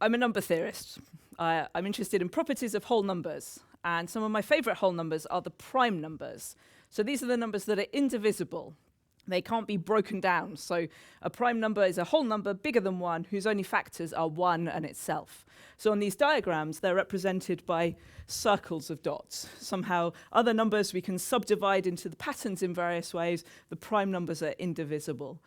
I'm a number theorist. I'm interested in properties of whole numbers, and some of my favorite whole numbers are the prime numbers. So these are the numbers that are indivisible. They can't be broken down. So a prime number is a whole number bigger than 1 whose only factors are 1 and itself. So on these diagrams, they're represented by circles of dots. Somehow other numbers we can subdivide into the patterns in various ways. The prime numbers are indivisible.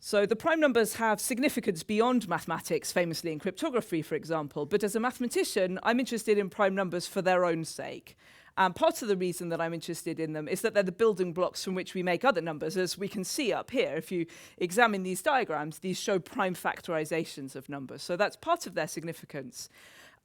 So the prime numbers have significance beyond mathematics, famously in cryptography, for example. But as a mathematician, I'm interested in prime numbers for their own sake. And part of the reason that I'm interested in them is that they're the building blocks from which we make other numbers, as we can see up here. If you examine these diagrams, these show prime factorizations of numbers. So that's part of their significance.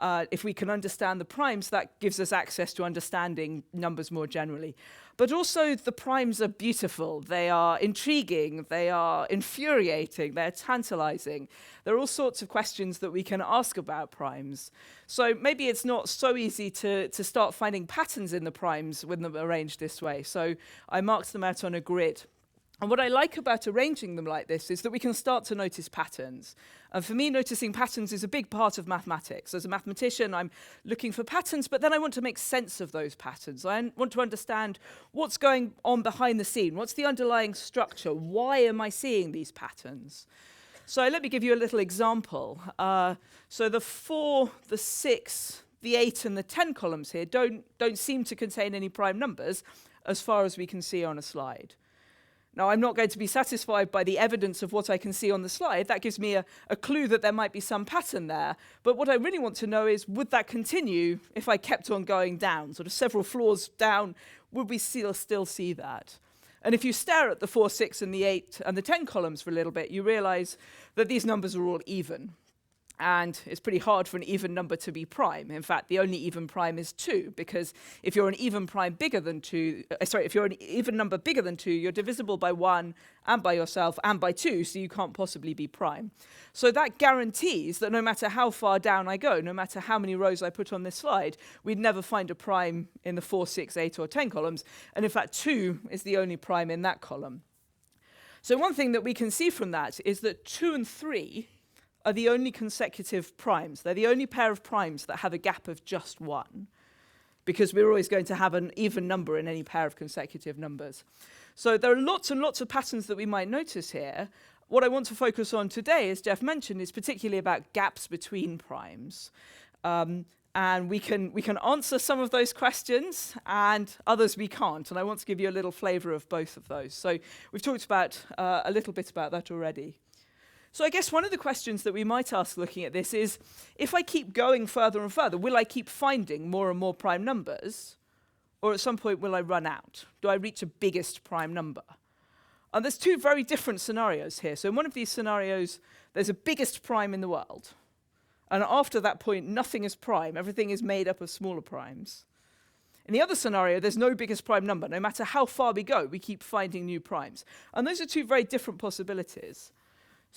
If we can understand the primes, that gives us access to understanding numbers more generally. But also the primes are beautiful, they are intriguing, they are infuriating, they're tantalizing. There are all sorts of questions that we can ask about primes. So maybe it's not so easy to start finding patterns in the primes when they're arranged this way. So I marked them out on a grid. And what I like about arranging them like this is that we can start to notice patterns. And for me, noticing patterns is a big part of mathematics. As a mathematician, I'm looking for patterns, but then I want to make sense of those patterns. I want to understand what's going on behind the scene. What's the underlying structure? Why am I seeing these patterns? So let me give you a little example. So the 4, the 6, the 8, and the 10 columns here don't seem to contain any prime numbers as far as we can see on a slide. Now, I'm not going to be satisfied by the evidence of what I can see on the slide. That gives me a clue that there might be some pattern there. But what I really want to know is, would that continue if I kept on going down, sort of several floors down? Would we still see that? And if you stare at the 4, 6, and the 8, and the 10 columns for a little bit, you realize that these numbers are all even. And it's pretty hard for an even number to be prime. In fact, the only even prime is 2, because if you're an even prime bigger than 2, if you're an even number bigger than 2, you're divisible by 1 and by yourself and by 2, so you can't possibly be prime. So that guarantees that no matter how far down I go, no matter how many rows I put on this slide, we'd never find a prime in the 4, 6, 8, or 10 columns. And in fact, 2 is the only prime in that column. So one thing that we can see from that is that 2 and 3 are the only consecutive primes. They're the only pair of primes that have a gap of just 1, because we're always going to have an even number in any pair of consecutive numbers. So there are lots and lots of patterns that we might notice here. What I want to focus on today, as Jeff mentioned, is particularly about gaps between primes. And we can answer some of those questions, and others we can't. And I want to give you a little flavor of both of those. So we've talked about a little bit about that already. So I guess one of the questions that we might ask looking at this is, if I keep going further and further, will I keep finding more and more prime numbers? Or at some point, will I run out? Do I reach a biggest prime number? And there's 2 very different scenarios here. So in one of these scenarios, there's a biggest prime in the world. And after that point, nothing is prime. Everything is made up of smaller primes. In the other scenario, there's no biggest prime number. No matter how far we go, we keep finding new primes. And those are 2 very different possibilities.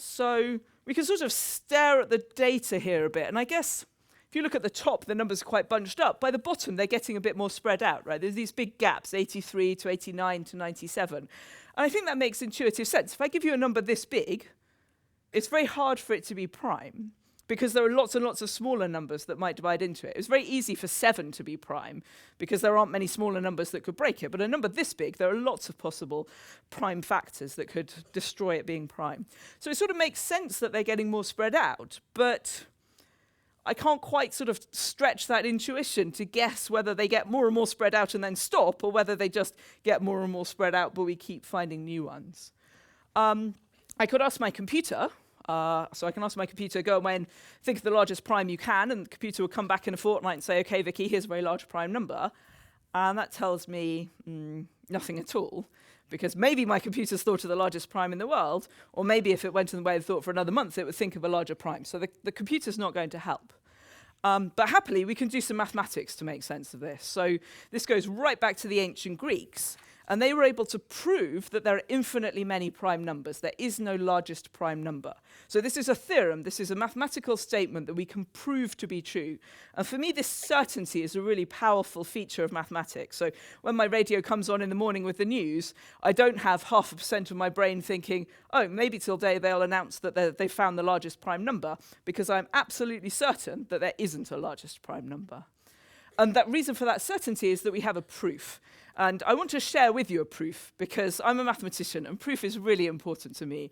So we can sort of stare at the data here a bit. And I guess if you look at the top, the numbers are quite bunched up. By the bottom, they're getting a bit more spread out, right? There's these big gaps, 83 to 89 to 97. And I think that makes intuitive sense. If I give you a number this big, it's very hard for it to be prime, because there are lots and lots of smaller numbers that might divide into it. It's very easy for 7 to be prime, because there aren't many smaller numbers that could break it. But a number this big, there are lots of possible prime factors that could destroy it being prime. So it sort of makes sense that they're getting more spread out, but I can't quite sort of stretch that intuition to guess whether they get more and more spread out and then stop, or whether they just get more and more spread out, but we keep finding new ones. I could ask my computer. So I can ask my computer, go away and think of the largest prime you can, and the computer will come back in a fortnight and say, OK, Vicky, here's a very large prime number. And that tells me nothing at all, because maybe my computer's thought of the largest prime in the world, or maybe if it went in the way of thought for another month, it would think of a larger prime. So the computer's not going to help. But happily, we can do some mathematics to make sense of this. So this goes right back to the ancient Greeks. And they were able to prove that there are infinitely many prime numbers. There is no largest prime number. So this is a theorem. This is a mathematical statement that we can prove to be true. And for me, this certainty is a really powerful feature of mathematics. So when my radio comes on in the morning with the news, I don't have 0.5% of my brain thinking, oh, maybe today they'll announce that they found the largest prime number, because I'm absolutely certain that there isn't a largest prime number. And that reason for that certainty is that we have a proof. And I want to share with you a proof, because I'm a mathematician, and proof is really important to me.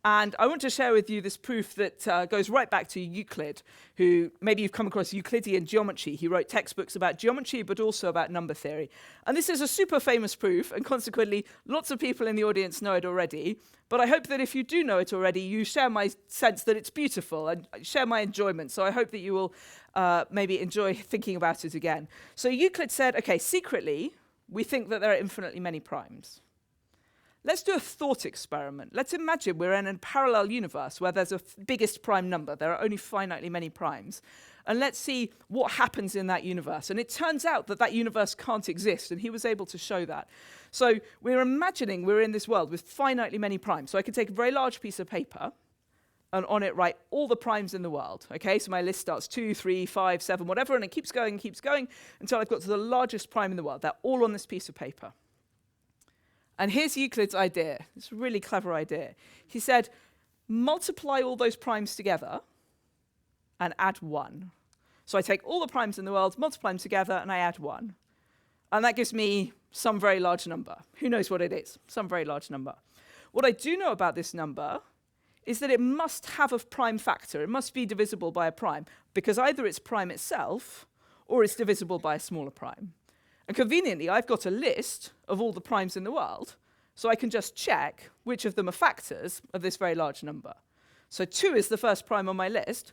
And I want to share with you this proof that goes right back to Euclid, who maybe you've come across Euclidean geometry. He wrote textbooks about geometry, but also about number theory. And this is a super famous proof, and consequently, lots of people in the audience know it already. But I hope that if you do know it already, you share my sense that it's beautiful and share my enjoyment. So I hope that you will maybe enjoy thinking about it again. So Euclid said, okay, secretly, we think that there are infinitely many primes. Let's do a thought experiment. Let's imagine we're in a parallel universe where there's a biggest prime number. There are only finitely many primes. And let's see what happens in that universe. And it turns out that that universe can't exist, and he was able to show that. So we're imagining we're in this world with finitely many primes. So I can take a very large piece of paper, and on it write all the primes in the world. Okay, so my list starts 2, 3, 5, 7, whatever, and it keeps going until I've got to the largest prime in the world. They're all on this piece of paper. And here's Euclid's idea. It's a really clever idea. He said, multiply all those primes together and add 1. So I take all the primes in the world, multiply them together, and I add 1. And that gives me some very large number. Who knows what it is? Some very large number. What I do know about this number is that it must have a prime factor. It must be divisible by a prime, because either it's prime itself or it's divisible by a smaller prime. And conveniently, I've got a list of all the primes in the world, so I can just check which of them are factors of this very large number. So 2 is the first prime on my list.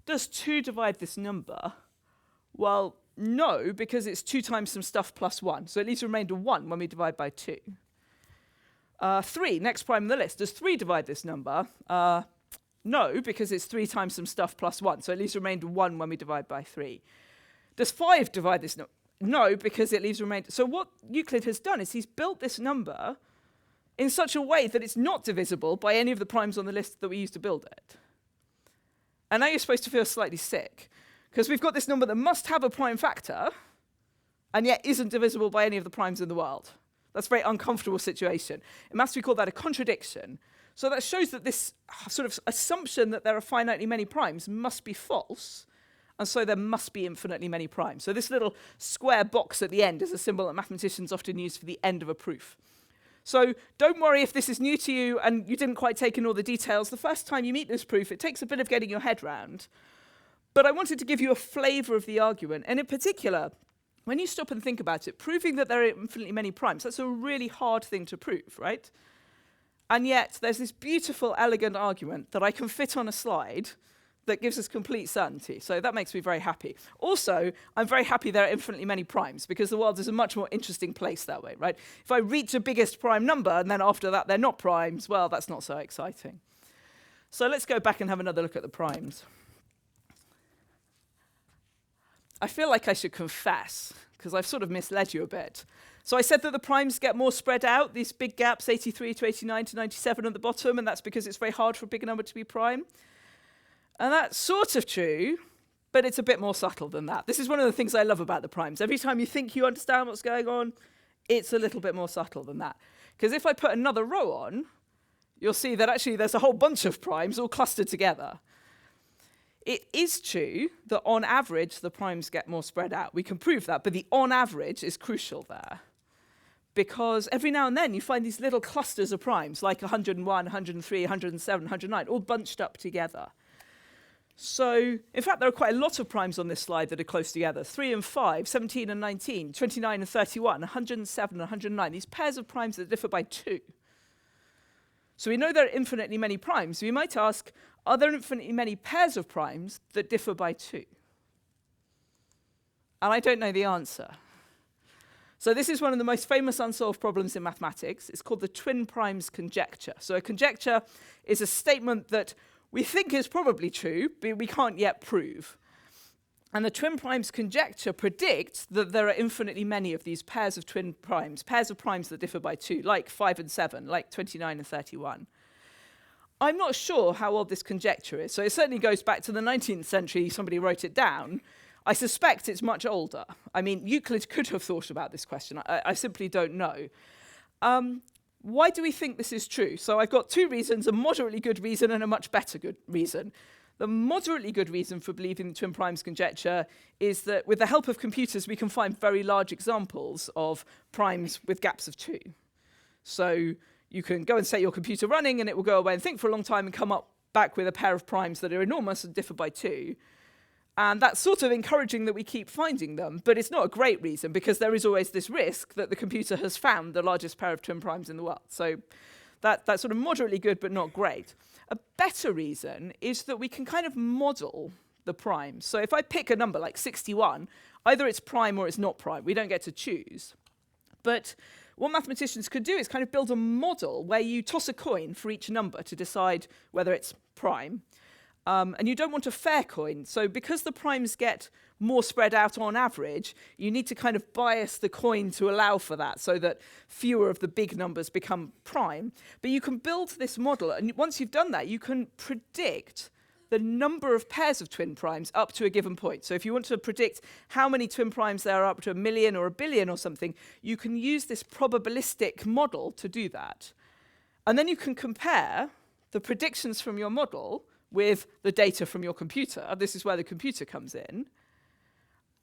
Does 2 divide this number? Well, no, because it's 2 times some stuff plus 1. So it leaves a remainder 1 when we divide by 2. 3, next prime on the list. Does 3 divide this number? No, because it's 3 times some stuff plus 1. So it leaves a remainder 1 when we divide by 3. Does 5 divide this number? No, because it leaves a remainder. So what Euclid has done is he's built this number in such a way that it's not divisible by any of the primes on the list that we used to build it. And now you're supposed to feel slightly sick, because we've got this number that must have a prime factor, and yet isn't divisible by any of the primes in the world. That's a very uncomfortable situation. In maths, we call that a contradiction. So that shows that this sort of assumption that there are finitely many primes must be false, and so there must be infinitely many primes. So this little square box at the end is a symbol that mathematicians often use for the end of a proof. So don't worry if this is new to you and you didn't quite take in all the details. The first time you meet this proof, it takes a bit of getting your head round. But I wanted to give you a flavour of the argument. And in particular, when you stop and think about it, proving that there are infinitely many primes, that's a really hard thing to prove, right? And yet there's this beautiful, elegant argument that I can fit on a slide that gives us complete certainty. So that makes me very happy. Also, I'm very happy there are infinitely many primes, because the world is a much more interesting place that way, right? If I reach a biggest prime number and then after that they're not primes, well, that's not so exciting. So let's go back and have another look at the primes. I feel like I should confess, because I've sort of misled you a bit. So I said that the primes get more spread out, these big gaps, 83 to 89 to 97 at the bottom, and that's because it's very hard for a bigger number to be prime. And that's sort of true, but it's a bit more subtle than that. This is one of the things I love about the primes. Every time you think you understand what's going on, it's a little bit more subtle than that. Because if I put another row on, you'll see that actually there's a whole bunch of primes all clustered together. It is true that on average, the primes get more spread out. We can prove that, but the on average is crucial there. Because every now and then you find these little clusters of primes, like 101, 103, 107, 109, all bunched up together. So, in fact, there are quite a lot of primes on this slide that are close together. 3 and 5, 17 and 19, 29 and 31, 107 and 109. These pairs of primes that differ by 2. So we know there are infinitely many primes. We might ask, are there infinitely many pairs of primes that differ by 2? And I don't know the answer. So this is one of the most famous unsolved problems in mathematics. It's called the twin primes conjecture. So a conjecture is a statement that we think is probably true, but we can't yet prove. And the twin primes conjecture predicts that there are infinitely many of these pairs of twin primes, pairs of primes that differ by 2, like 5 and 7, like 29 and 31. I'm not sure how old this conjecture is, so it certainly goes back to the 19th century, somebody wrote it down. I suspect it's much older. I mean, Euclid could have thought about this question. I simply don't know. Why do we think this is true? So I've got 2 reasons, a moderately good reason and a much better good reason. The moderately good reason for believing the twin primes conjecture is that with the help of computers, we can find very large examples of primes with gaps of 2. So you can go and set your computer running and it will go away and think for a long time and come up back with a pair of primes that are enormous and differ by 2. And that's sort of encouraging that we keep finding them, but it's not a great reason because there is always this risk that the computer has found the largest pair of twin primes in the world. So that's sort of moderately good, but not great. A better reason is that we can kind of model the primes. So if I pick a number like 61, either it's prime or it's not prime. We don't get to choose. But what mathematicians could do is kind of build a model where you toss a coin for each number to decide whether it's prime. And you don't want a fair coin. So because the primes get more spread out on average, you need to kind of bias the coin to allow for that so that fewer of the big numbers become prime. But you can build this model, and once you've done that, you can predict the number of pairs of twin primes up to a given point. So if you want to predict how many twin primes there are up to 1 million or 1 billion or something, you can use this probabilistic model to do that. And then you can compare the predictions from your model with the data from your computer. This is where the computer comes in.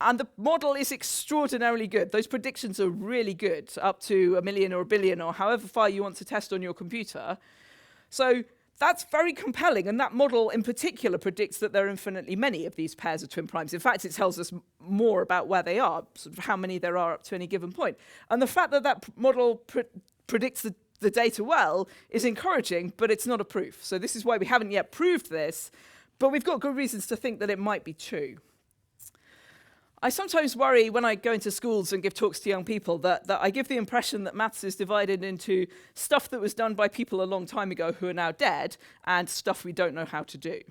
And the model is extraordinarily good. Those predictions are really good, up to 1 million or 1 billion or however far you want to test on your computer. So that's very compelling, and that model in particular predicts that there are infinitely many of these pairs of twin primes. In fact, it tells us more about where they are, sort of how many there are up to any given point. And the fact that that model predicts the data well is encouraging, but it's not a proof. So this is why we haven't yet proved this, but we've got good reasons to think that it might be true. I sometimes worry when I go into schools and give talks to young people that I give the impression that maths is divided into stuff that was done by people a long time ago who are now dead and stuff we don't know how to do.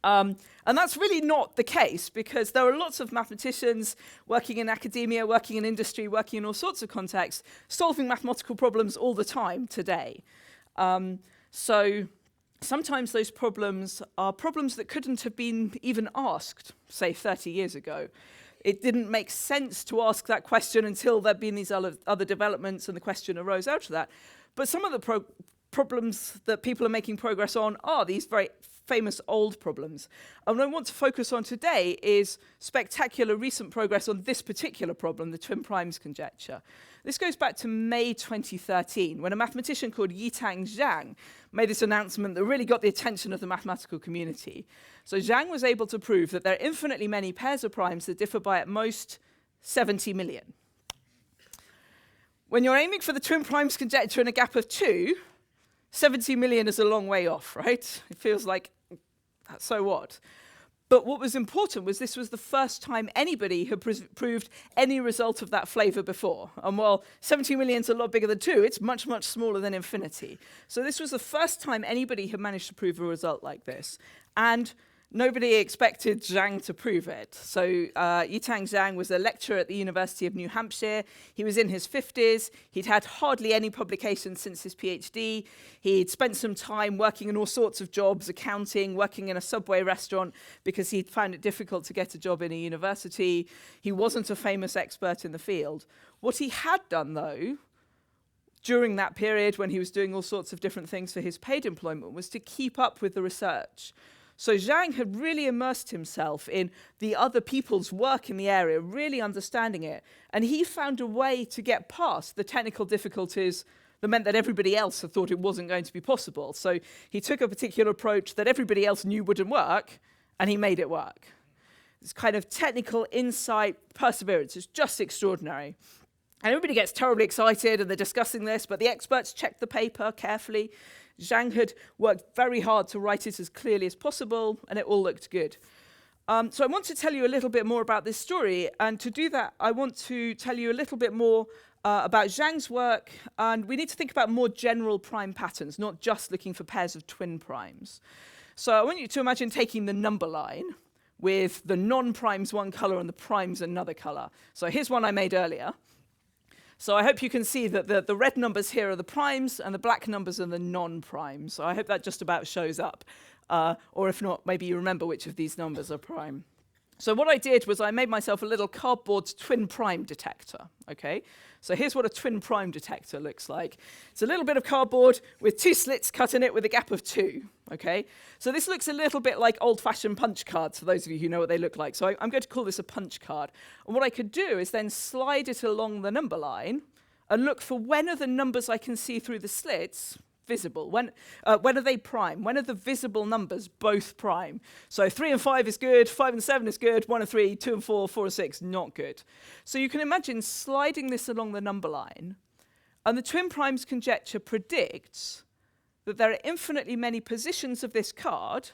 And that's really not the case, because there are lots of mathematicians working in academia, working in industry, working in all sorts of contexts, solving mathematical problems all the time today. So sometimes those problems are problems that couldn't have been even asked, say, 30 years ago. It didn't make sense to ask that question until there'd been these other developments and the question arose out of that. But some of the problems that people are making progress on are these very famous old problems. And what I want to focus on today is spectacular recent progress on this particular problem, the twin primes conjecture. This goes back to May 2013, when a mathematician called Chang Jiang made this announcement that really got the attention of the mathematical community. So Jiang was able to prove that there are infinitely many pairs of primes that differ by at most 70 million. When you're aiming for the twin primes conjecture in a gap of 2, 70 million is a long way off, right? It feels like, so what? But what was important was this was the first time anybody had proved any result of that flavour before. And while 70 million is a lot bigger than 2, it's much, much smaller than infinity. So this was the first time anybody had managed to prove a result like this. And nobody expected Jiang to prove it. So Chang Jiang was a lecturer at the University of New Hampshire. He was in his 50s. He'd had hardly any publications since his PhD. He'd spent some time working in all sorts of jobs, accounting, working in a Subway restaurant because he'd found it difficult to get a job in a university. He wasn't a famous expert in the field. What he had done, though, during that period when he was doing all sorts of different things for his paid employment, was to keep up with the research. So Jiang had really immersed himself in the other people's work in the area, really understanding it. And he found a way to get past the technical difficulties that meant that everybody else had thought it wasn't going to be possible. So he took a particular approach that everybody else knew wouldn't work, and he made it work. This kind of technical insight, perseverance is just extraordinary. And everybody gets terribly excited, and they're discussing this, but the experts check the paper carefully. Jiang had worked very hard to write it as clearly as possible, and it all looked good. So I want to tell you a little bit more about this story, and to do that, I want to tell you a little bit more about Jiang's work, and we need to think about more general prime patterns, not just looking for pairs of twin primes. So I want you to imagine taking the number line, with the non-primes one color and the primes another color. So here's one I made earlier. So I hope you can see that the red numbers here are the primes and the black numbers are the non-primes. So I hope that just about shows up. Or if not, maybe you remember which of these numbers are prime. So what I did was I made myself a little cardboard twin prime detector, okay? So here's what a twin prime detector looks like. It's a little bit of cardboard with 2 slits cut in it with a gap of 2, okay? So this looks a little bit like old-fashioned punch cards, for those of you who know what they look like. So I'm going to call this a punch card. And what I could do is then slide it along the number line and look for when are the numbers I can see through the slits visible. When are they prime? When are the visible numbers both prime? So 3 and 5 is good, 5 and 7 is good, 1 and 3, 2 and 4, 4 and 6, not good. So you can imagine sliding this along the number line, and the twin primes conjecture predicts that there are infinitely many positions of this card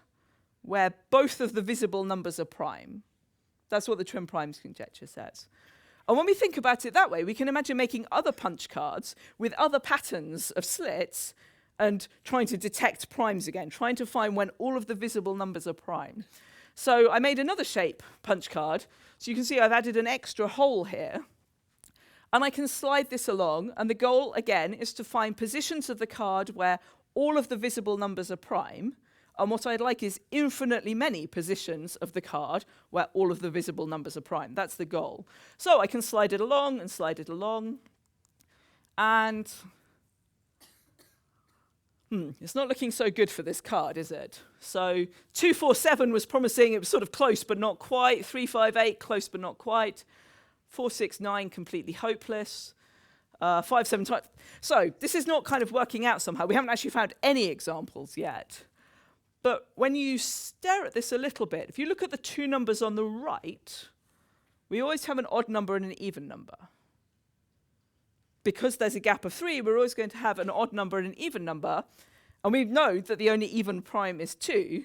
where both of the visible numbers are prime. That's what the twin primes conjecture says. And when we think about it that way, we can imagine making other punch cards with other patterns of slits and trying to detect primes again, trying to find when all of the visible numbers are prime. So I made another shape punch card. So you can see I've added an extra hole here. And I can slide this along. And the goal, again, is to find positions of the card where all of the visible numbers are prime. And what I'd like is infinitely many positions of the card where all of the visible numbers are prime. That's the goal. So I can slide it along and slide it along. And it's not looking so good for this card, is it? So 2, 4, 7 was promising. It was sort of close, but not quite. 3, 5, 8, close, but not quite. 4, 6, 9, completely hopeless. 5, 7, 12. So this is not kind of working out somehow. We haven't actually found any examples yet. But when you stare at this a little bit, if you look at the 2 numbers on the right, we always have an odd number and an even number. Because there's a gap of 3, we're always going to have an odd number and an even number. And we know that the only even prime is 2.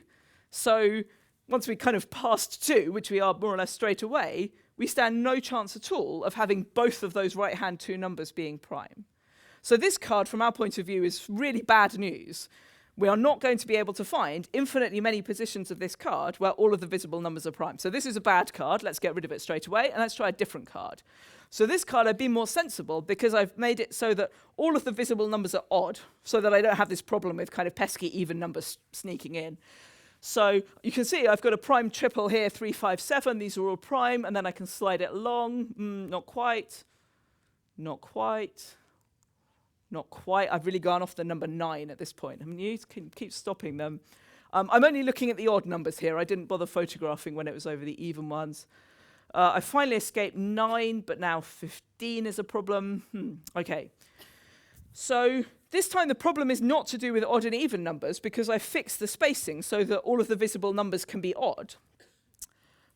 So once we kind of passed 2, which we are more or less straight away, we stand no chance at all of having both of those right-hand 2 numbers being prime. So this card, from our point of view, is really bad news. We are not going to be able to find infinitely many positions of this card where all of the visible numbers are prime. So this is a bad card. Let's get rid of it straight away, and let's try a different card. So this card, I've been more sensible because I've made it so that all of the visible numbers are odd, so that I don't have this problem with kind of pesky even numbers sneaking in. So you can see I've got a prime triple here, 3, 5, 7. These are all prime, and then I can slide it along. Not quite. Not quite. Not quite. I've really gone off the number 9 at this point. I mean, you can keep stopping them. I'm only looking at the odd numbers here. I didn't bother photographing when it was over the even ones. I finally escaped 9, but now 15 is a problem. Okay. So this time the problem is not to do with odd and even numbers because I fixed the spacing so that all of the visible numbers can be odd.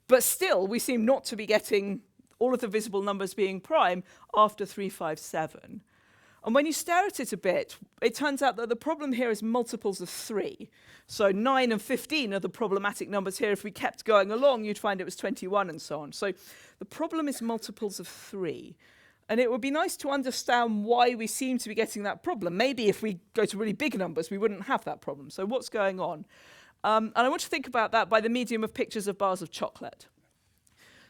But still, we seem not to be getting all of the visible numbers being prime after 3, 5, 7. And when you stare at it a bit, it turns out that the problem here is multiples of 3. So 9 and 15 are the problematic numbers here. If we kept going along, you'd find it was 21 and so on. So the problem is multiples of 3. And it would be nice to understand why we seem to be getting that problem. Maybe if we go to really big numbers, we wouldn't have that problem. So what's going on? And I want to think about that by the medium of pictures of bars of chocolate.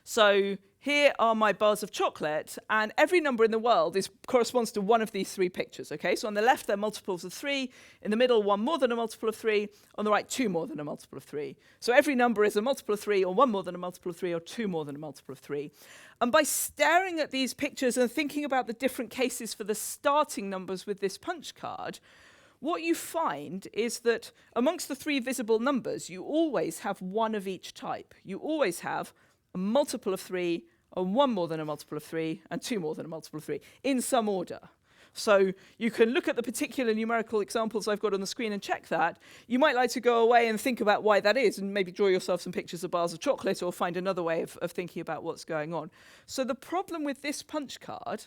So here are my bars of chocolate, and every number in the world corresponds to one of these 3 pictures, okay? So on the left, they're multiples of 3. In the middle, 1 more than a multiple of 3. On the right, 2 more than a multiple of 3. So every number is a multiple of 3, or 1 more than a multiple of 3, or 2 more than a multiple of 3. And by staring at these pictures and thinking about the different cases for the starting numbers with this punch card, what you find is that amongst the 3 visible numbers, you always have one of each type. You always have a multiple of 3, and 1 more than a multiple of 3, and 2 more than a multiple of 3, in some order. So you can look at the particular numerical examples I've got on the screen and check that. You might like to go away and think about why that is, and maybe draw yourself some pictures of bars of chocolate, or find another way of thinking about what's going on. So the problem with this punch card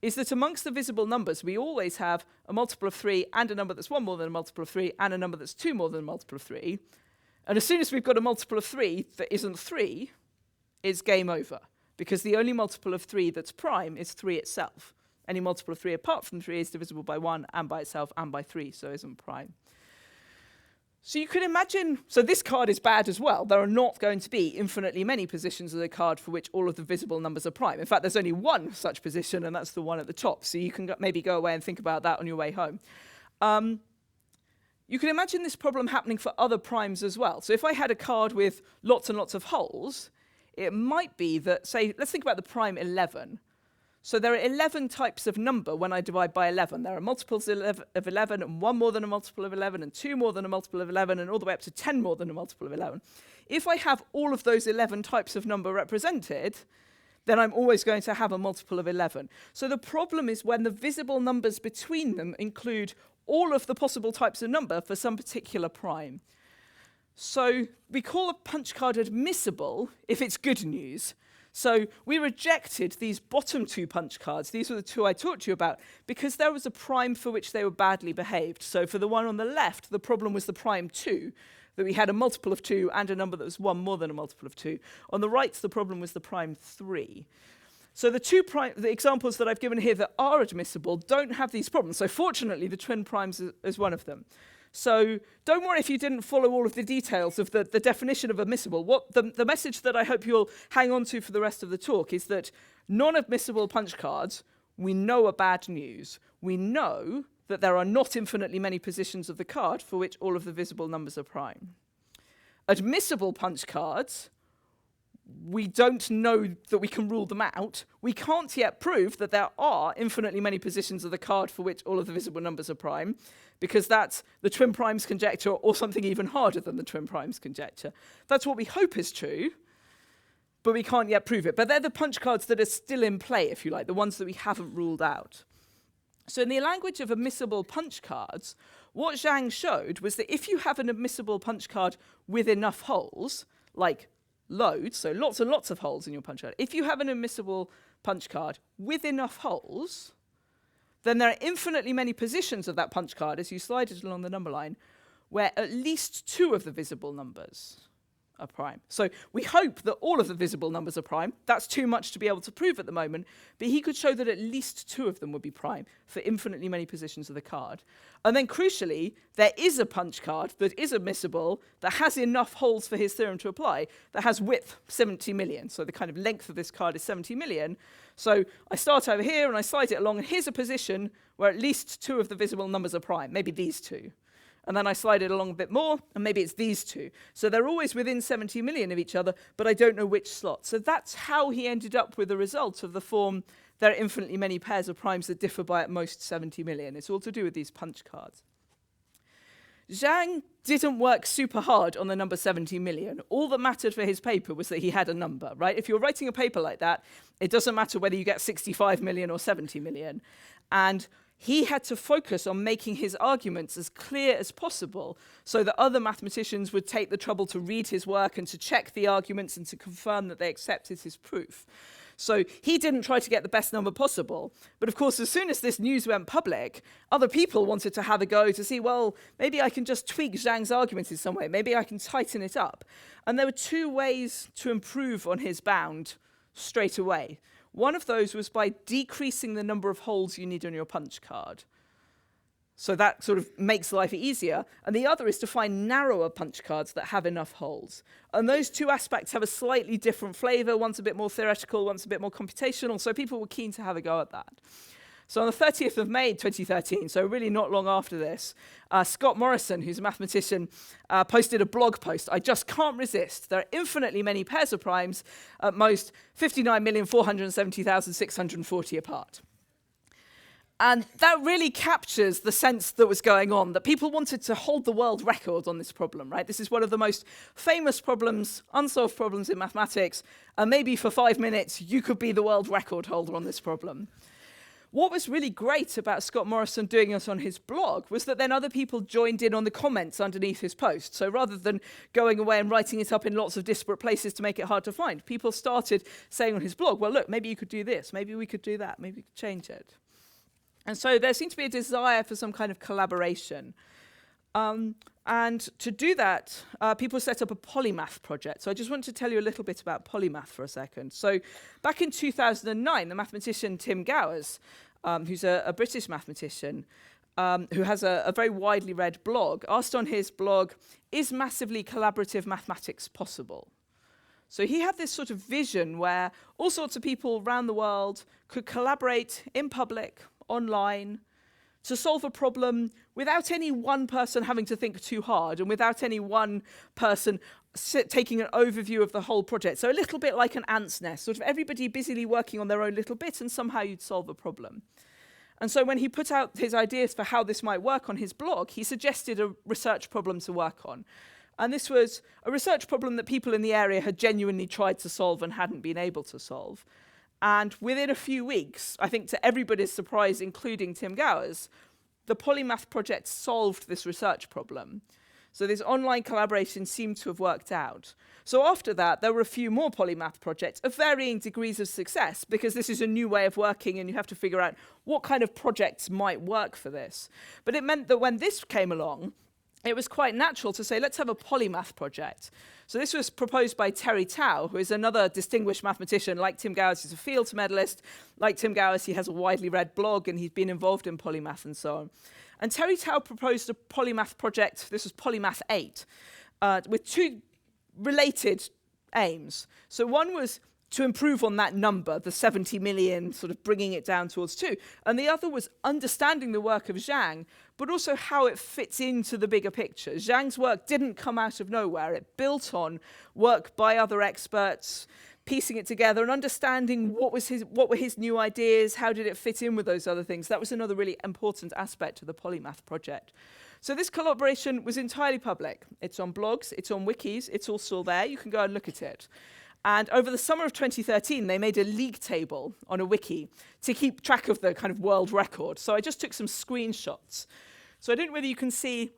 is that amongst the visible numbers, we always have a multiple of 3, and a number that's 1 more than a multiple of 3, and a number that's 2 more than a multiple of 3. And as soon as we've got a multiple of 3 that isn't 3, it's game over. Because the only multiple of 3 that's prime is 3 itself. Any multiple of 3 apart from 3 is divisible by 1 and by itself and by 3, so isn't prime. So you could imagine, so this card is bad as well. There are not going to be infinitely many positions of the card for which all of the visible numbers are prime. In fact, there's only one such position, and that's the one at the top. So you can maybe go away and think about that on your way home. You can imagine this problem happening for other primes as well. So if I had a card with lots and lots of holes, it might be that, say, let's think about the prime 11. So there are 11 types of number when I divide by 11. There are multiples of 11, and 1 more than a multiple of 11, and 2 more than a multiple of 11, and all the way up to 10 more than a multiple of 11. If I have all of those 11 types of number represented, then I'm always going to have a multiple of 11. So the problem is when the visible numbers between them include all of the possible types of number for some particular prime. So we call a punch card admissible if it's good news. So we rejected these bottom two punch cards. These were the two I talked to you about because there was a prime for which they were badly behaved. So for the one on the left, the problem was the prime 2, that we had a multiple of 2 and a number that was 1 more than a multiple of 2. On the right, the problem was the prime 3. So the examples that I've given here that are admissible don't have these problems. So fortunately, the twin primes is one of them. So don't worry if you didn't follow all of the details of the definition of admissible. What the message that I hope you'll hang on to for the rest of the talk is that non-admissible punch cards, we know are bad news. We know that there are not infinitely many positions of the card for which all of the visible numbers are prime. Admissible punch cards, we don't know that we can rule them out. We can't yet prove that there are infinitely many positions of the card for which all of the visible numbers are prime, because that's the twin primes conjecture or something even harder than the twin primes conjecture. That's what we hope is true, but we can't yet prove it. But they're the punch cards that are still in play, if you like, the ones that we haven't ruled out. So in the language of admissible punch cards, what Jiang showed was that if you have an admissible punch card with enough holes, like loads, so lots and lots of holes in your punch card. If you have an admissible punch card with enough holes, then there are infinitely many positions of that punch card as you slide it along the number line where at least 2 of the visible numbers are prime. So we hope that all of the visible numbers are prime. That's too much to be able to prove at the moment, but he could show that at least 2 of them would be prime for infinitely many positions of the card. And then crucially, there is a punch card that is admissible, that has enough holes for his theorem to apply, that has width 70 million. So the kind of length of this card is 70 million. So I start over here and I slide it along, and here's a position where at least 2 of the visible numbers are prime, maybe these 2. And then I slide it along a bit more, and maybe it's these 2. So they're always within 70 million of each other, but I don't know which slot. So that's how he ended up with the result of the form, there are infinitely many pairs of primes that differ by at most 70 million. It's all to do with these punch cards. Jiang didn't work super hard on the number 70 million. All that mattered for his paper was that he had a number, right? If you're writing a paper like that, it doesn't matter whether you get 65 million or 70 million. And he had to focus on making his arguments as clear as possible so that other mathematicians would take the trouble to read his work and to check the arguments and to confirm that they accepted his proof. So he didn't try to get the best number possible. But of course, as soon as this news went public, other people wanted to have a go to see, well, maybe I can just tweak Jiang's argument in some way. Maybe I can tighten it up. And there were 2 ways to improve on his bound straight away. One of those was by decreasing the number of holes you need on your punch card. So that sort of makes life easier. And the other is to find narrower punch cards that have enough holes. And those 2 aspects have a slightly different flavor. One's a bit more theoretical, one's a bit more computational. So people were keen to have a go at that. So on the 30th of May 2013, so really not long after this, Scott Morrison, who's a mathematician, posted a blog post. I just can't resist. There are infinitely many pairs of primes, at most 59,470,640 apart. And that really captures the sense that was going on, that people wanted to hold the world record on this problem, right? This is one of the most famous problems, unsolved problems in mathematics, and maybe for 5 minutes, you could be the world record holder on this problem. What was really great about Scott Morrison doing it on his blog was that then other people joined in on the comments underneath his post. So rather than going away and writing it up in lots of disparate places to make it hard to find, people started saying on his blog, well, look, maybe you could do this, maybe we could do that, maybe we could change it. And so there seemed to be a desire for some kind of collaboration. And to do that, people set up a Polymath project. So I just want to tell you a little bit about Polymath for a second. So back in 2009, the mathematician Tim Gowers, who's a British mathematician, who has a very widely read blog, asked on his blog, is massively collaborative mathematics possible? So he had this sort of vision where all sorts of people around the world could collaborate in public, online, to solve a problem without any one person having to think too hard and without any one person taking an overview of the whole project. So a little bit like an ant's nest, sort of everybody busily working on their own little bit, and somehow you'd solve a problem. And so when he put out his ideas for how this might work on his blog, he suggested a research problem to work on. And this was a research problem that people in the area had genuinely tried to solve and hadn't been able to solve. And within a few weeks, I think to everybody's surprise, including Tim Gower's, the Polymath Project solved this research problem. So this online collaboration seemed to have worked out. So after that, there were a few more Polymath projects of varying degrees of success, because this is a new way of working and you have to figure out what kind of projects might work for this. But it meant that when this came along, it was quite natural to say, let's have a Polymath project. So this was proposed by Terry Tao, who is another distinguished mathematician. Like Tim Gowers, he's a Fields medalist. Like Tim Gowers, he has a widely read blog, and he's been involved in Polymath and so on. And Terry Tao proposed a Polymath project, this was Polymath 8, with two related aims. So one was to improve on that number, the 70 million, sort of bringing it down towards 2. And the other was understanding the work of Jiang, but also how it fits into the bigger picture. Jiang's work didn't come out of nowhere. It built on work by other experts, piecing it together and understanding what were his new ideas, how did it fit in with those other things. That was another really important aspect of the Polymath project. So this collaboration was entirely public. It's on blogs, it's on wikis, it's all still there. You can go and look at it. And over the summer of 2013, they made a league table on a wiki to keep track of the kind of world record. So I just took some screenshots. So I don't know whether you can see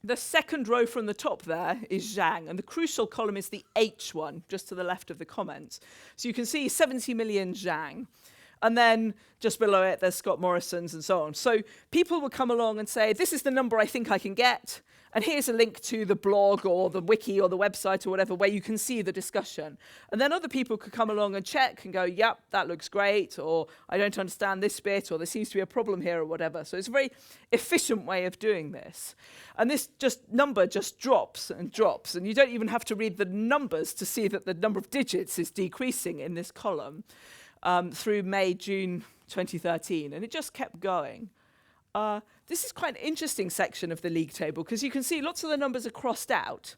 the second row from the top there is Jiang, and the crucial column is the H one, just to the left of the comments. So you can see 70 million Jiang. And then just below it, there's Scott Morrison's and so on. So people would come along and say, this is the number I think I can get. And here's a link to the blog or the wiki or the website or whatever where you can see the discussion. And then other people could come along and check and go, yep, that looks great, or I don't understand this bit, or there seems to be a problem here or whatever. So it's a very efficient way of doing this. And this number just drops and drops. And you don't even have to read the numbers to see that the number of digits is decreasing in this column through May, June 2013. And it just kept going. This is quite an interesting section of the league table, because you can see lots of the numbers are crossed out.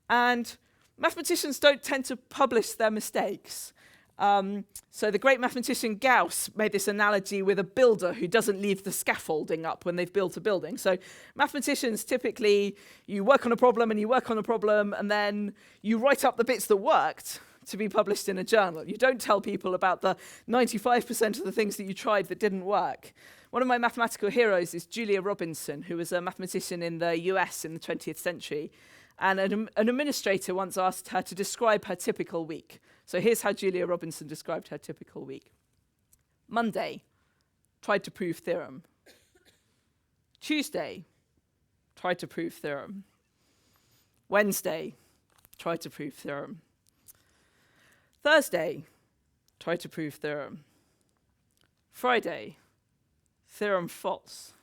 And mathematicians don't tend to publish their mistakes. So the great mathematician Gauss made this analogy with a builder who doesn't leave the scaffolding up when they've built a building. So mathematicians typically, you work on a problem and you work on a problem, and then you write up the bits that worked to be published in a journal. You don't tell people about the 95% of the things that you tried that didn't work. One of my mathematical heroes is Julia Robinson, who was a mathematician in the US in the 20th century. And an administrator once asked her to describe her typical week. So here's how Julia Robinson described her typical week. Monday, tried to prove theorem. Tuesday, tried to prove theorem. Wednesday, tried to prove theorem. Thursday, tried to prove theorem. Friday, theorem false.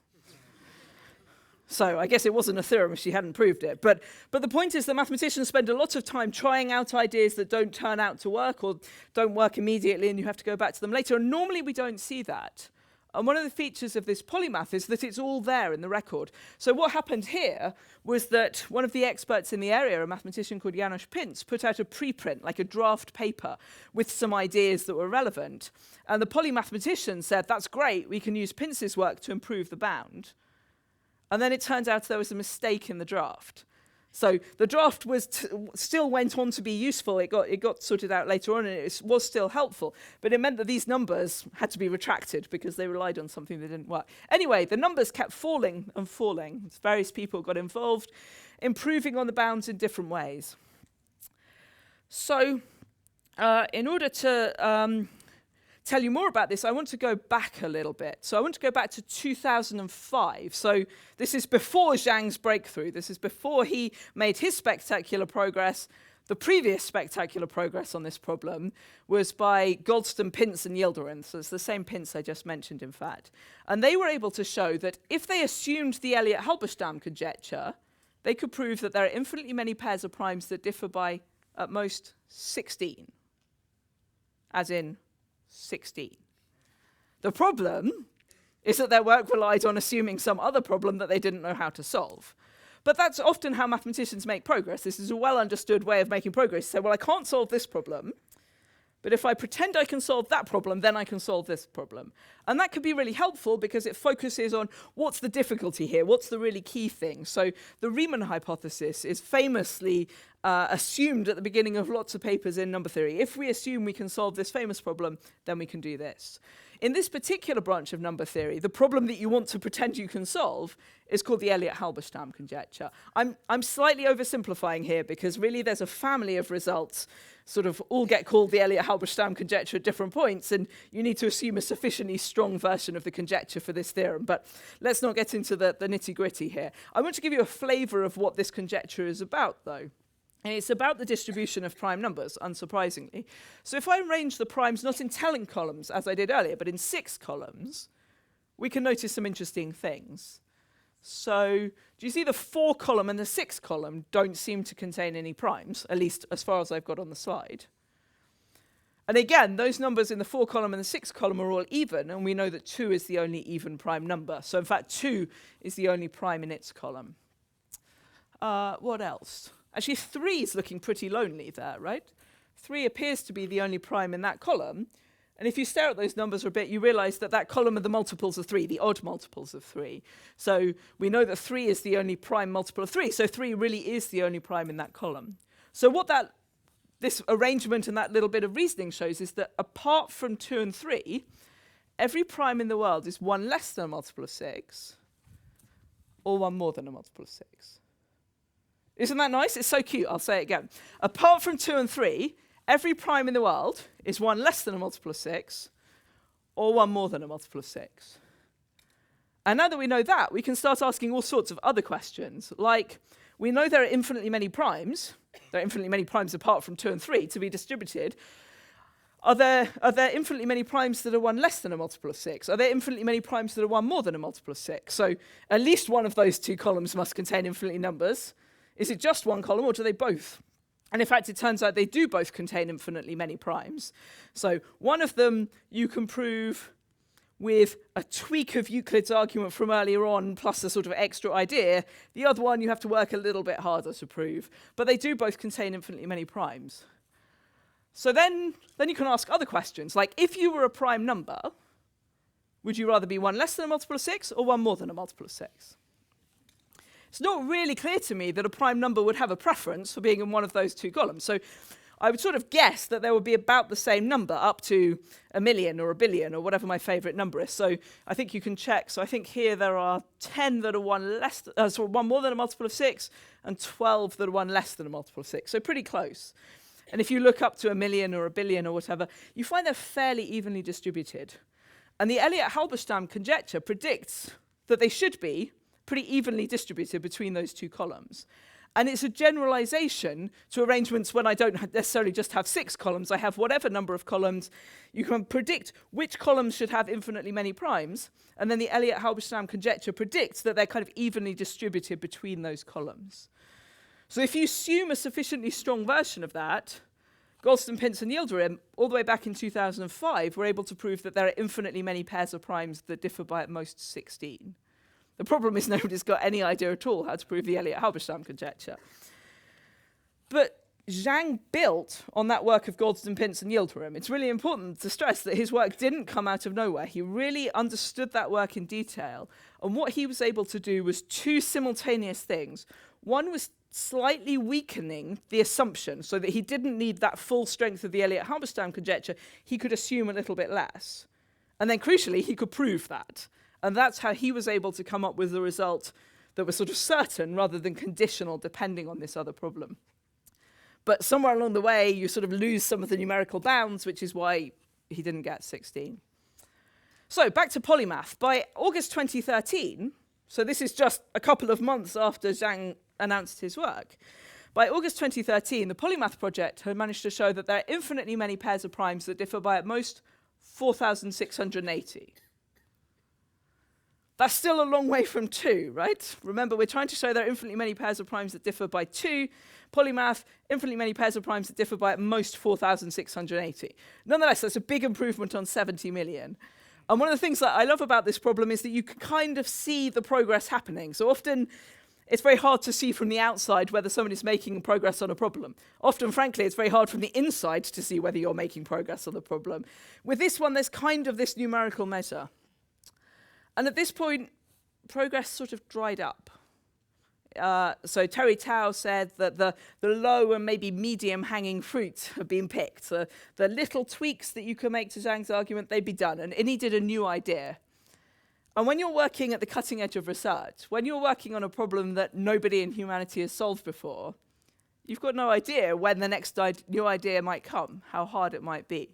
So I guess it wasn't a theorem if she hadn't proved it. But the point is that mathematicians spend a lot of time trying out ideas that don't turn out to work or don't work immediately, and you have to go back to them later. And normally we don't see that. And one of the features of this Polymath is that it's all there in the record. So what happened here was that one of the experts in the area, a mathematician called Janusz Pince, put out a preprint, like a draft paper, with some ideas that were relevant. And the polymathematician said, that's great, we can use Pince's work to improve the bound. And then it turns out there was a mistake in the draft. So the draft was still went on to be useful. It got sorted out later on, and it was still helpful. But it meant that these numbers had to be retracted because they relied on something that didn't work. Anyway, the numbers kept falling and falling. Various people got involved, improving on the bounds in different ways. So in order to tell you more about this, I want to go back a little bit. So I want to go back to 2005. So this is before Jiang's breakthrough. This is before he made his spectacular progress. The previous spectacular progress on this problem was by Goldstone, Pintz, and Yildirim. So it's the same Pintz I just mentioned, in fact. And they were able to show that if they assumed the Elliott-Halberstam conjecture, they could prove that there are infinitely many pairs of primes that differ by, at most, 16. As in 16. The problem is that their work relied on assuming some other problem that they didn't know how to solve. But that's often how mathematicians make progress. This is a well-understood way of making progress. So, well, I can't solve this problem, but if I pretend I can solve that problem, then I can solve this problem. And that could be really helpful because it focuses on what's the difficulty here, what's the really key thing. So the Riemann hypothesis is famously assumed at the beginning of lots of papers in number theory. If we assume we can solve this famous problem, then we can do this. In this particular branch of number theory, the problem that you want to pretend you can solve is called the Elliott-Halberstam conjecture. I'm slightly oversimplifying here because really there's a family of results sort of all get called the Elliott-Halberstam conjecture at different points, and you need to assume a sufficiently strong version of the conjecture for this theorem. But let's not get into the nitty-gritty here. I want to give you a flavor of what this conjecture is about, though. And it's about the distribution of prime numbers, unsurprisingly. So if I arrange the primes not in 10 columns, as I did earlier, but in 6 columns, we can notice some interesting things. So do you see the 4 column and the 6 column don't seem to contain any primes, at least as far as I've got on the slide? And again, those numbers in the 4 column and the 6 column are all even, and we know that 2 is the only even prime number. So in fact, 2 is the only prime in its column. What else? Actually, 3 is looking pretty lonely there, right? 3 appears to be the only prime in that column. And if you stare at those numbers for a bit, you realize that that column are the multiples of 3, the odd multiples of 3. So we know that 3 is the only prime multiple of 3. So 3 really is the only prime in that column. So what this arrangement and that little bit of reasoning shows is that apart from 2 and 3, every prime in the world is 1 less than a multiple of 6 or 1 more than a multiple of 6. Isn't that nice? It's so cute. I'll say it again. Apart from 2 and 3, every prime in the world is 1 less than a multiple of 6 or 1 more than a multiple of 6. And now that we know that, we can start asking all sorts of other questions. Like, we know there are infinitely many primes. There are infinitely many primes apart from 2 and 3 to be distributed. Are there infinitely many primes that are 1 less than a multiple of 6? Are there infinitely many primes that are 1 more than a multiple of 6? So at least one of those 2 columns must contain infinitely numbers. Is it just one column, or do they both? And in fact, it turns out they do both contain infinitely many primes. So one of them you can prove with a tweak of Euclid's argument from earlier on, plus a sort of extra idea. The other one you have to work a little bit harder to prove. But they do both contain infinitely many primes. So then you can ask other questions, like if you were a prime number, would you rather be 1 less than a multiple of 6 or 1 more than a multiple of 6? It's not really clear to me that a prime number would have a preference for being in one of those 2 columns. So I would sort of guess that there would be about the same number up to 1 million or 1 billion or whatever my favorite number is. So I think you can check. So I think here there are 10 that are 1 more than a multiple of 6 and 12 that are 1 less than a multiple of 6. So pretty close. And if you look up to 1 million or 1 billion or whatever, you find they're fairly evenly distributed. And the Elliott-Halberstam conjecture predicts that they should be pretty evenly distributed between those 2 columns. And it's a generalization to arrangements when I don't necessarily just have 6 columns. I have whatever number of columns. You can predict which columns should have infinitely many primes. And then the Elliott-Halberstam conjecture predicts that they're kind of evenly distributed between those columns. So if you assume a sufficiently strong version of that, Goldstone, Pintz, and Yildirim, all the way back in 2005, were able to prove that there are infinitely many pairs of primes that differ by at most 16. The problem is nobody's got any idea at all how to prove the Elliott-Halberstam conjecture. But Jiang built on that work of Goldstone, Pintz, and Yildirim. It's really important to stress that his work didn't come out of nowhere. He really understood that work in detail. And what he was able to do was 2 simultaneous things. One was slightly weakening the assumption so that he didn't need that full strength of the Elliott-Halberstam conjecture. He could assume a little bit less. And then crucially, he could prove that. And that's how he was able to come up with a result that was sort of certain rather than conditional, depending on this other problem. But somewhere along the way, you sort of lose some of the numerical bounds, which is why he didn't get 16. So back to Polymath. By August 2013, so this is just a couple of months after Jiang announced his work, By August 2013, the Polymath Project had managed to show that there are infinitely many pairs of primes that differ by at most 4,680. That's still a long way from 2, right? Remember, we're trying to show there are infinitely many pairs of primes that differ by 2. Polymath, infinitely many pairs of primes that differ by at most 4,680. Nonetheless, that's a big improvement on 70 million. And one of the things that I love about this problem is that you can kind of see the progress happening. So often, it's very hard to see from the outside whether someone is making progress on a problem. Often, frankly, it's very hard from the inside to see whether you're making progress on the problem. With this one, there's kind of this numerical measure. And at this point, progress sort of dried up. So Terry Tao said that the low and maybe medium hanging fruit have been picked. The little tweaks that you can make to Zhang's argument, they'd be done. And he needed a new idea. And when you're working at the cutting edge of research, when you're working on a problem that nobody in humanity has solved before, you've got no idea when the next new idea might come, how hard it might be.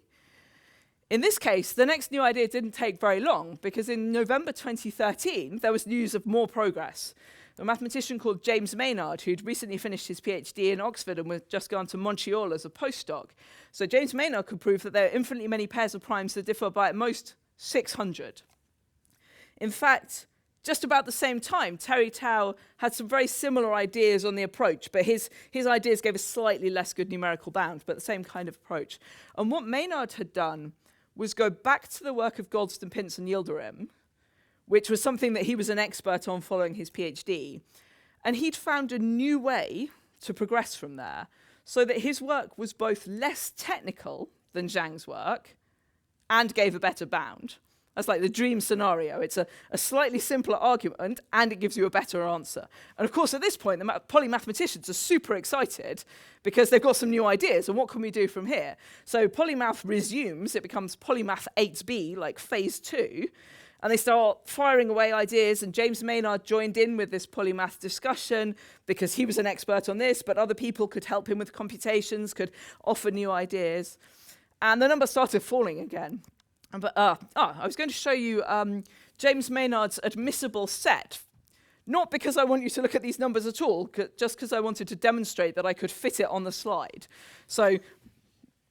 In this case, the next new idea didn't take very long, because in November 2013, there was news of more progress. A mathematician called James Maynard, who'd recently finished his PhD in Oxford and had just gone to Montreal as a postdoc. So James Maynard could prove that there are infinitely many pairs of primes that differ by at most 600. In fact, just about the same time, Terry Tao had some very similar ideas on the approach, but his ideas gave a slightly less good numerical bound, but the same kind of approach. And what Maynard had done was go back to the work of Goldston, Pintz, and Yildirim, which was something that he was an expert on following his PhD, and he'd found a new way to progress from there, so that his work was both less technical than Zhang's work and gave a better bound. That's like the dream scenario. It's a slightly simpler argument, and it gives you a better answer. And of course, at this point, the polymathematicians are super excited because they've got some new ideas, and what can we do from here? So Polymath resumes. It becomes Polymath 8b, like phase 2, and they start firing away ideas, and James Maynard joined in with this Polymath discussion because he was an expert on this, but other people could help him with computations, could offer new ideas. And the number started falling again. But I was going to show you James Maynard's admissible set. Not because I want you to look at these numbers at all, just because I wanted to demonstrate that I could fit it on the slide. So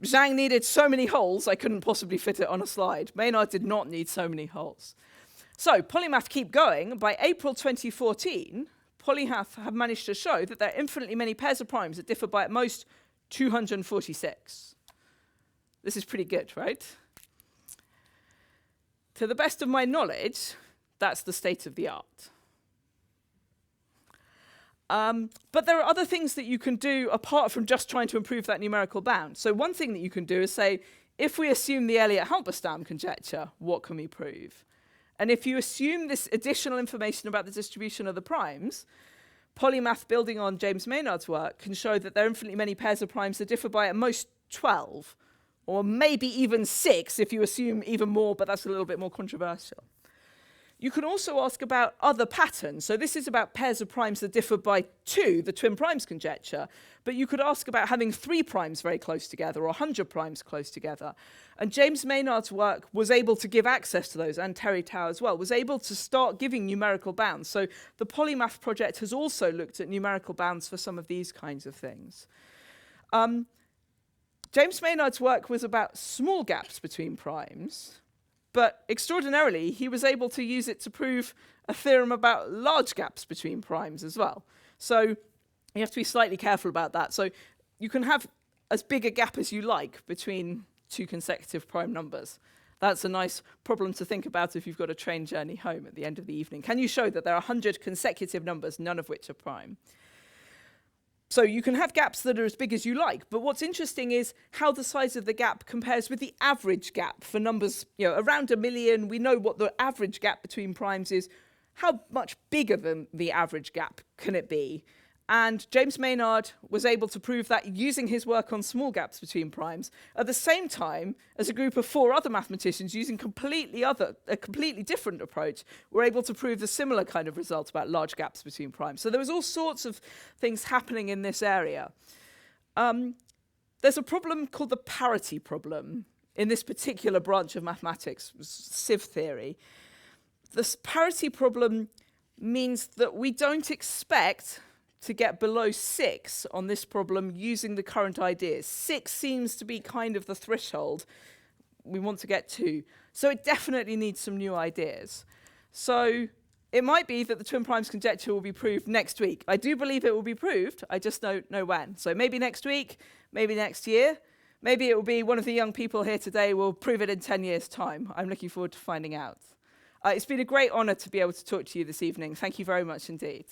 Zhang needed so many holes, I couldn't possibly fit it on a slide. Maynard did not need so many holes. So Polymath keep going. By April 2014, Polymath have managed to show that there are infinitely many pairs of primes that differ by at most 246. This is pretty good, right? To the best of my knowledge, that's the state of the art. But there are other things that you can do apart from just trying to improve that numerical bound. So one thing that you can do is say, if we assume the Elliott-Halberstam conjecture, what can we prove? And if you assume this additional information about the distribution of the primes, Polymath, building on James Maynard's work, can show that there are infinitely many pairs of primes that differ by at most 12, or maybe even 6 if you assume even more, but that's a little bit more controversial. You can also ask about other patterns. So this is about pairs of primes that differ by 2, the twin primes conjecture. But you could ask about having 3 primes very close together or 100 primes close together. And James Maynard's work was able to give access to those, and Terry Tao as well, was able to start giving numerical bounds. So the Polymath Project has also looked at numerical bounds for some of these kinds of things. James Maynard's work was about small gaps between primes, but extraordinarily, he was able to use it to prove a theorem about large gaps between primes as well. So you have to be slightly careful about that. So you can have as big a gap as you like between 2 consecutive prime numbers. That's a nice problem to think about if you've got a train journey home at the end of the evening. Can you show that there are 100 consecutive numbers, none of which are prime? So you can have gaps that are as big as you like, but what's interesting is how the size of the gap compares with the average gap for numbers, around 1 million. We know what the average gap between primes is. How much bigger than the average gap can it be? And James Maynard was able to prove that using his work on small gaps between primes, at the same time as a group of 4 other mathematicians using a completely different approach, were able to prove a similar kind of result about large gaps between primes. So there was all sorts of things happening in this area. There's a problem called the parity problem in this particular branch of mathematics, sieve theory. This parity problem means that we don't expect to get below 6 on this problem using the current ideas. 6 seems to be kind of the threshold we want to get to. So it definitely needs some new ideas. So it might be that the twin primes conjecture will be proved next week. I do believe it will be proved, I just don't know when. So maybe next week, maybe next year, maybe it will be one of the young people here today will prove it in 10 years' time. I'm looking forward to finding out. It's been a great honor to be able to talk to you this evening. Thank you very much indeed.